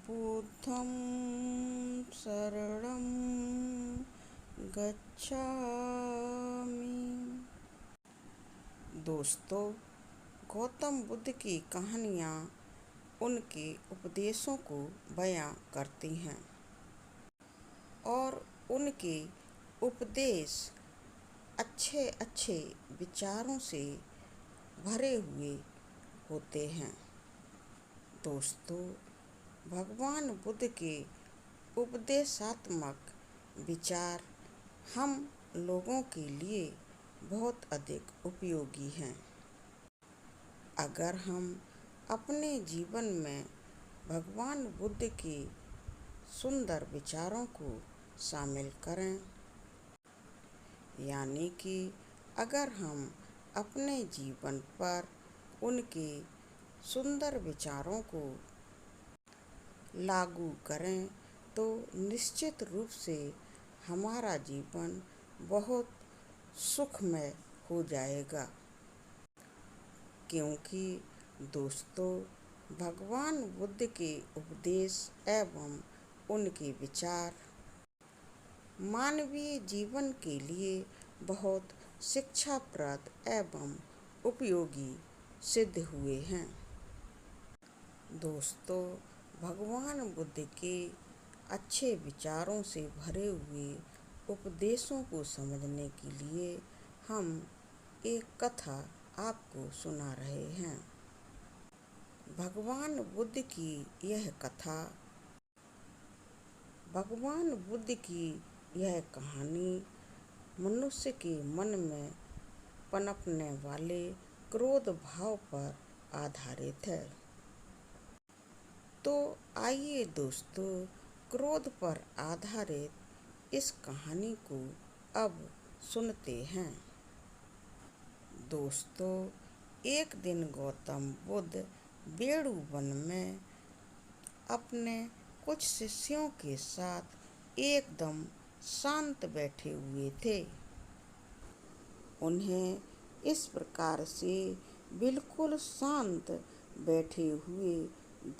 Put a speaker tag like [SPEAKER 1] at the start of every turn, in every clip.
[SPEAKER 1] बुद्धं शरणं गच्छामि। दोस्तों, गौतम बुद्ध की कहानियाँ उनके उपदेशों को बयां करती हैं और उनके उपदेश अच्छे अच्छे विचारों से भरे हुए होते हैं। दोस्तों, भगवान बुद्ध के उपदेशात्मक विचार हम लोगों के लिए बहुत अधिक उपयोगी हैं। अगर हम अपने जीवन में भगवान बुद्ध के सुंदर विचारों को शामिल करें, यानी कि अगर हम अपने जीवन पर उनके सुंदर विचारों को लागू करें, तो निश्चित रूप से हमारा जीवन बहुत सुखमय हो जाएगा। क्योंकि दोस्तों, भगवान बुद्ध के उपदेश एवं उनके विचार मानवीय जीवन के लिए बहुत शिक्षाप्रद एवं उपयोगी सिद्ध हुए हैं। दोस्तों, भगवान बुद्ध के अच्छे विचारों से भरे हुए उपदेशों को समझने के लिए हम एक कथा आपको सुना रहे हैं। भगवान बुद्ध की यह कथा, भगवान बुद्ध की यह कहानी मनुष्य के मन में पनपने वाले क्रोध भाव पर आधारित है। तो आइए दोस्तों, क्रोध पर आधारित इस कहानी को अब सुनते हैं। दोस्तों, एक दिन गौतम बुद्ध बेड़ू वन में अपने कुछ शिष्यों के साथ एकदम शांत बैठे हुए थे। उन्हें इस प्रकार से बिल्कुल शांत बैठे हुए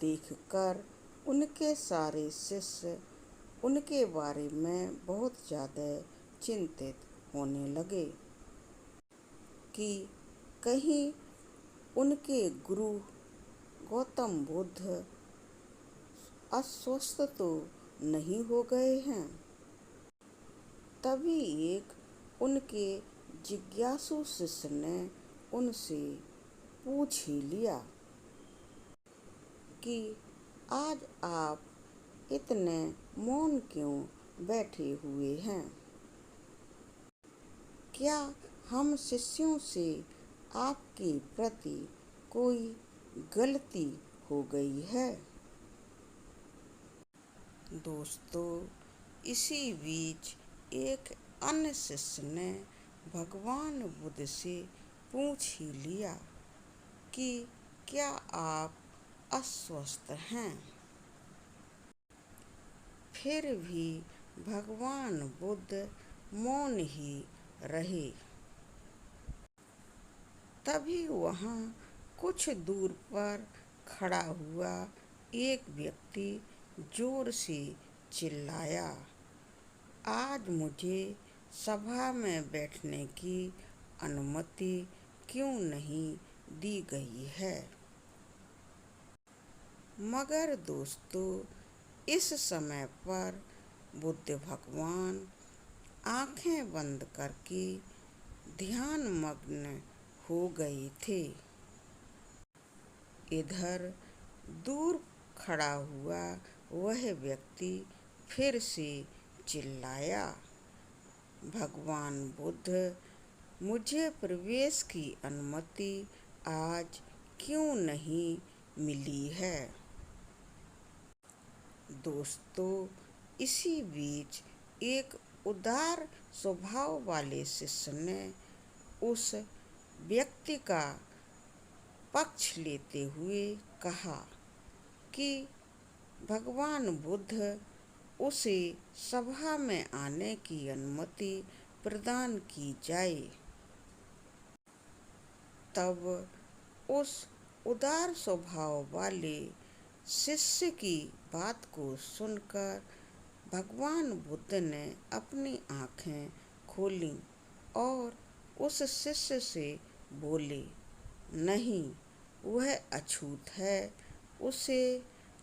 [SPEAKER 1] देखकर उनके सारे शिष्य उनके बारे में बहुत ज़्यादा चिंतित होने लगे कि कहीं उनके गुरु गौतम बुद्ध अस्वस्थ तो नहीं हो गए हैं। तभी एक उनके जिज्ञासु शिष्य ने उनसे पूछ ही लिया कि आज आप इतने मौन क्यों बैठे हुए हैं? क्या हम शिष्यों से आपके प्रति कोई गलती हो गई है? दोस्तों, इसी बीच एक अन्य शिष्य ने भगवान बुद्ध से पूछ ही लिया कि क्या आप अस्वस्थ हैं? फिर भी भगवान बुद्ध मौन ही रहे। तभी वहाँ कुछ दूर पर खड़ा हुआ एक व्यक्ति जोर से चिल्लाया, आज मुझे सभा में बैठने की अनुमति क्यों नहीं दी गई है? मगर दोस्तों, इस समय पर बुद्ध भगवान आंखें बंद करके ध्यान मग्न हो गए थे। इधर दूर खड़ा हुआ वह व्यक्ति फिर से चिल्लाया, भगवान बुद्ध, मुझे प्रवेश की अनुमति आज क्यों नहीं मिली है? दोस्तों, इसी बीच एक उदार स्वभाव वाले शिष्य ने उस व्यक्ति का पक्ष लेते हुए कहा कि भगवान बुद्ध, उसे सभा में आने की अनुमति प्रदान की जाए। तब उस उदार स्वभाव वाले शिष्य की बात को सुनकर भगवान बुद्ध ने अपनी आँखें खोलीं और उस शिष्य से बोले, नहीं, वह अछूत है, उसे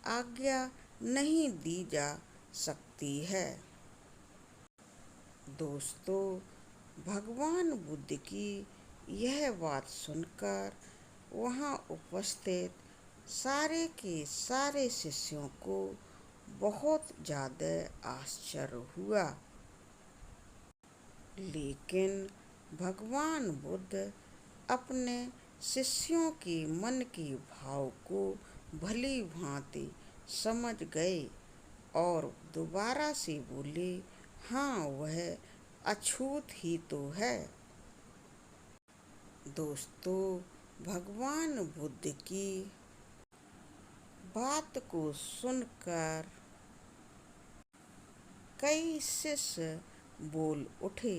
[SPEAKER 1] आज्ञा नहीं दी जा सकती है। दोस्तों, भगवान बुद्ध की यह बात सुनकर वहाँ उपस्थित सारे के सारे शिष्यों को बहुत ज़्यादा आश्चर्य हुआ। लेकिन भगवान बुद्ध अपने शिष्यों के मन के भाव को भली भांति समझ गए और दोबारा से बोले, हाँ, वह अछूत ही तो है। दोस्तों, भगवान बुद्ध की बात को सुनकर कई शिष्य बोल उठे,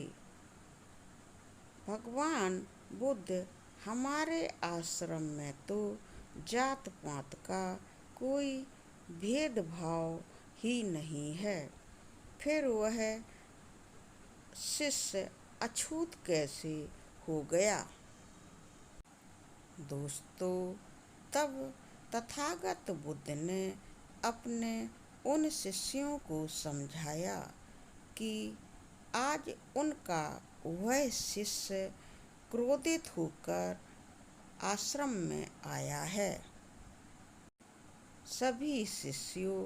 [SPEAKER 1] भगवान बुद्ध, हमारे आश्रम में तो जात पात का कोई भेदभाव ही नहीं है, फिर वह शिष्य अछूत कैसे हो गया। दोस्तों, तब तथागत बुद्ध ने अपने उन शिष्यों को समझाया कि आज उनका वह शिष्य क्रोधित होकर आश्रम में आया है। सभी शिष्यों,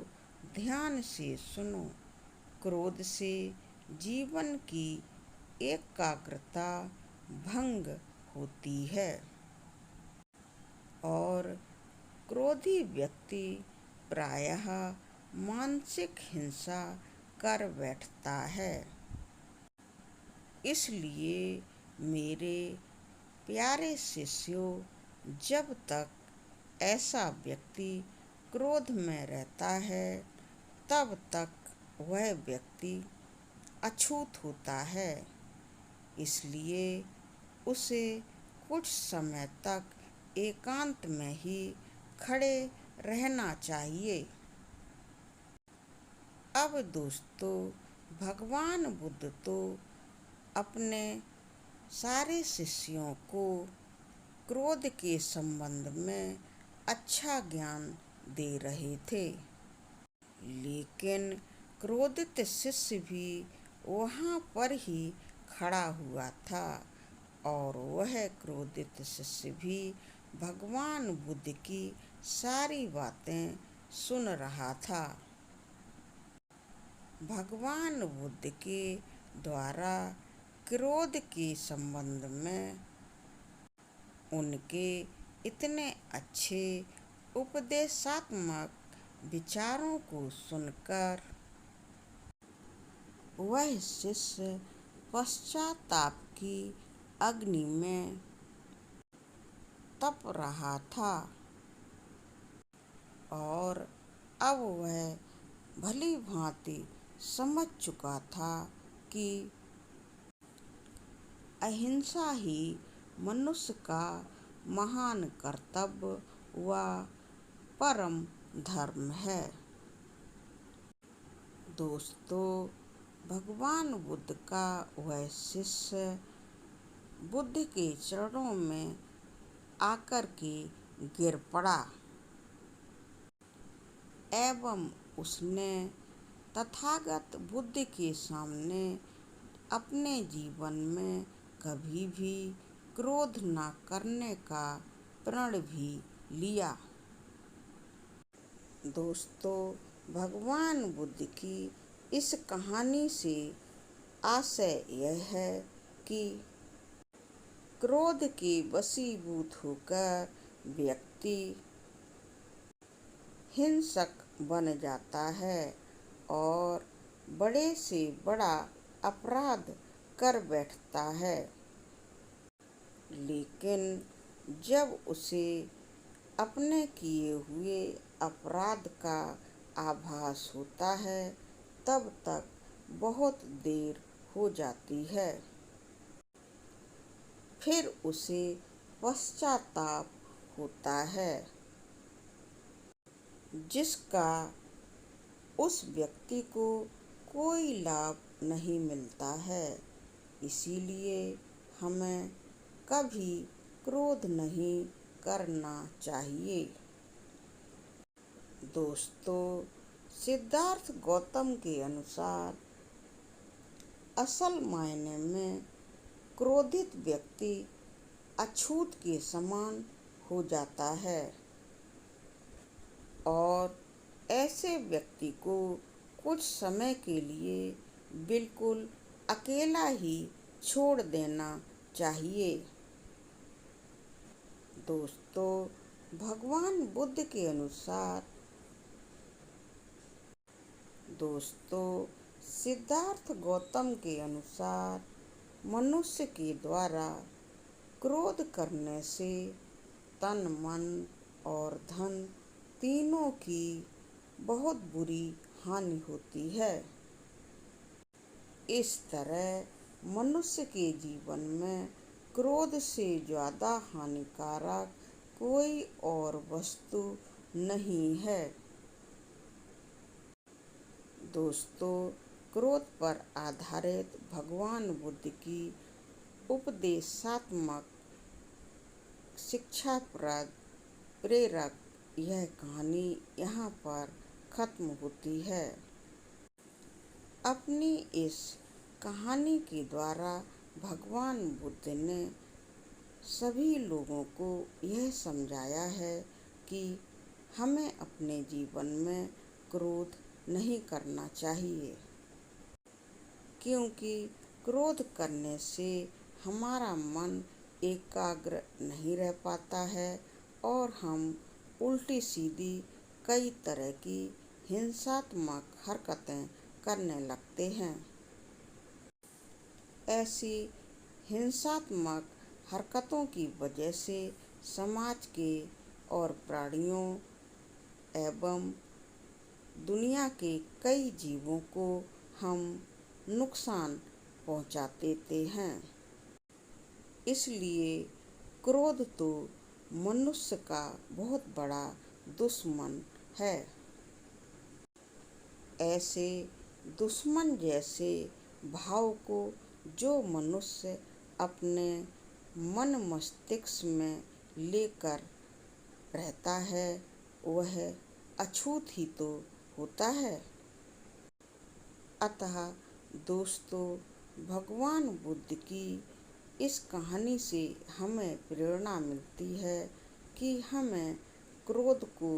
[SPEAKER 1] ध्यान से सुनो। क्रोध से जीवन की एकाग्रता भंग होती है और क्रोधी व्यक्ति प्रायः मानसिक हिंसा कर बैठता है। इसलिए मेरे प्यारे शिष्यों, जब तक ऐसा व्यक्ति क्रोध में रहता है तब तक वह व्यक्ति अछूत होता है। इसलिए उसे कुछ समय तक एकांत में ही खड़े रहना चाहिए। अब दोस्तों, भगवान बुद्ध तो अपने सारे शिष्यों को क्रोध के संबंध में अच्छा ज्ञान दे रहे थे, लेकिन क्रोधित शिष्य भी वहाँ पर ही खड़ा हुआ था और वह क्रोधित शिष्य भी भगवान बुद्ध की सारी बातें सुन रहा था। भगवान बुद्ध के द्वारा क्रोध के संबंध में उनके इतने अच्छे उपदेशात्मक विचारों को सुनकर वह शिष्य पश्चाताप की अग्नि में तप रहा था और अब वह भली भांति समझ चुका था कि अहिंसा ही मनुष्य का महान कर्तव्य व परम धर्म है। दोस्तों, भगवान बुद्ध का वह शिष्य बुद्ध के चरणों में आकर के गिर पड़ा एवं उसने तथागत बुद्ध के सामने अपने जीवन में कभी भी क्रोध न करने का प्रण भी लिया। दोस्तों, भगवान बुद्ध की इस कहानी से आशय यह है कि क्रोध के वशीभूत होकर व्यक्ति हिंसक बन जाता है और बड़े से बड़ा अपराध कर बैठता है, लेकिन जब उसे अपने किए हुए अपराध का आभास होता है तब तक बहुत देर हो जाती है। फिर उसे पश्चाताप होता है। जिसका उस व्यक्ति को कोई लाभ नहीं मिलता है। इसीलिए हमें कभी क्रोध नहीं करना चाहिए। दोस्तों, सिद्धार्थ गौतम के अनुसार असल मायने में क्रोधित व्यक्ति अछूत के समान हो जाता है और ऐसे व्यक्ति को कुछ समय के लिए बिल्कुल अकेला ही छोड़ देना चाहिए। दोस्तों, भगवान बुद्ध के अनुसार सिद्धार्थ गौतम के अनुसार मनुष्य के द्वारा क्रोध करने से तन, मन और धन तीनों की बहुत बुरी हानि होती है। इस तरह मनुष्य के जीवन में क्रोध से ज़्यादा हानिकारक कोई और वस्तु नहीं है। दोस्तों, क्रोध पर आधारित भगवान बुद्ध की उपदेशात्मक शिक्षाप्रद प्रेरक यह कहानी यहाँ पर खत्म होती है। अपनी इस कहानी के द्वारा भगवान बुद्ध ने सभी लोगों को यह समझाया है कि हमें अपने जीवन में क्रोध नहीं करना चाहिए, क्योंकि क्रोध करने से हमारा मन एकाग्र नहीं रह पाता है और हम उल्टी सीधी कई तरह की हिंसात्मक हरकतें करने लगते हैं। ऐसी हिंसात्मक हरकतों की वजह से समाज के और प्राणियों एवं दुनिया के कई जीवों को हम नुकसान पहुंचा देते हैं। इसलिए क्रोध तो मनुष्य का बहुत बड़ा दुश्मन है। ऐसे दुश्मन जैसे भाव को जो मनुष्य अपने मन मस्तिष्क में लेकर रहता है वह अछूत ही तो होता है। अतः दोस्तों, भगवान बुद्ध की इस कहानी से हमें प्रेरणा मिलती है कि हमें क्रोध को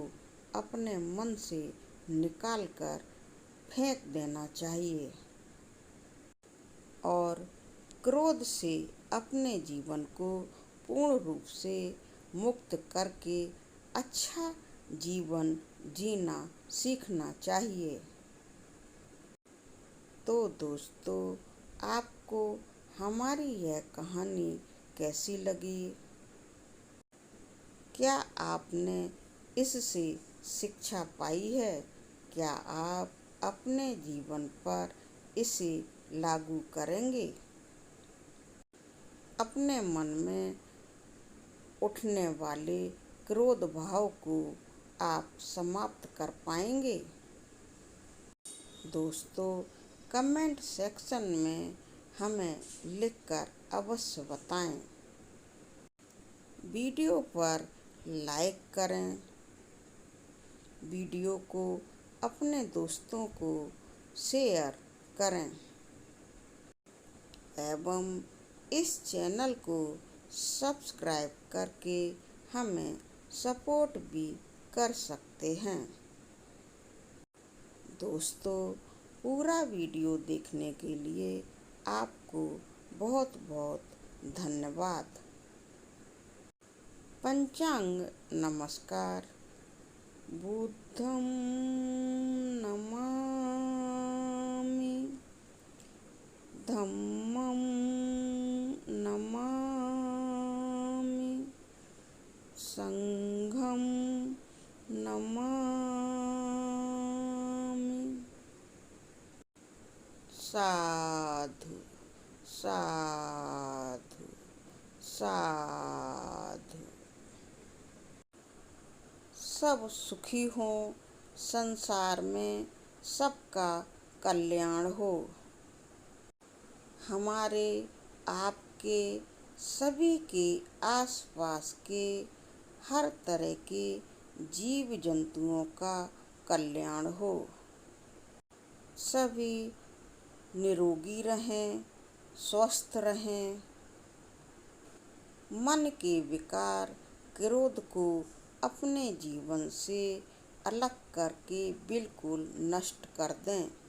[SPEAKER 1] अपने मन से निकालकर फेंक देना चाहिए और क्रोध से अपने जीवन को पूर्ण रूप से मुक्त करके अच्छा जीवन जीना सीखना चाहिए। तो दोस्तों, आपको हमारी यह कहानी कैसी लगी? क्या आपने इससे शिक्षा पाई है? क्या आप अपने जीवन पर इसे लागू करेंगे? अपने मन में उठने वाले क्रोध भाव को आप समाप्त कर पाएंगे? दोस्तों, कमेंट सेक्शन में हमें लिखकर अवश्य बताएं। वीडियो पर लाइक करें, वीडियो को अपने दोस्तों को शेयर करें एवं इस चैनल को सब्सक्राइब करके हमें सपोर्ट भी कर सकते हैं। दोस्तों, पूरा वीडियो देखने के लिए आपको बहुत बहुत धन्यवाद। पंचांग नमस्कार। बुद्धं नमामि, धम्मं नमामि, संघं नमामि। साधु साधु साधु। सब सुखी हों, संसार में सबका कल्याण हो। हमारे आपके सभी के आसपास के हर तरह के जीव जंतुओं का कल्याण हो। सभी निरोगी रहें, स्वस्थ रहें। मन के विकार, क्रोध को अपने जीवन से अलग करके बिल्कुल नष्ट कर दें।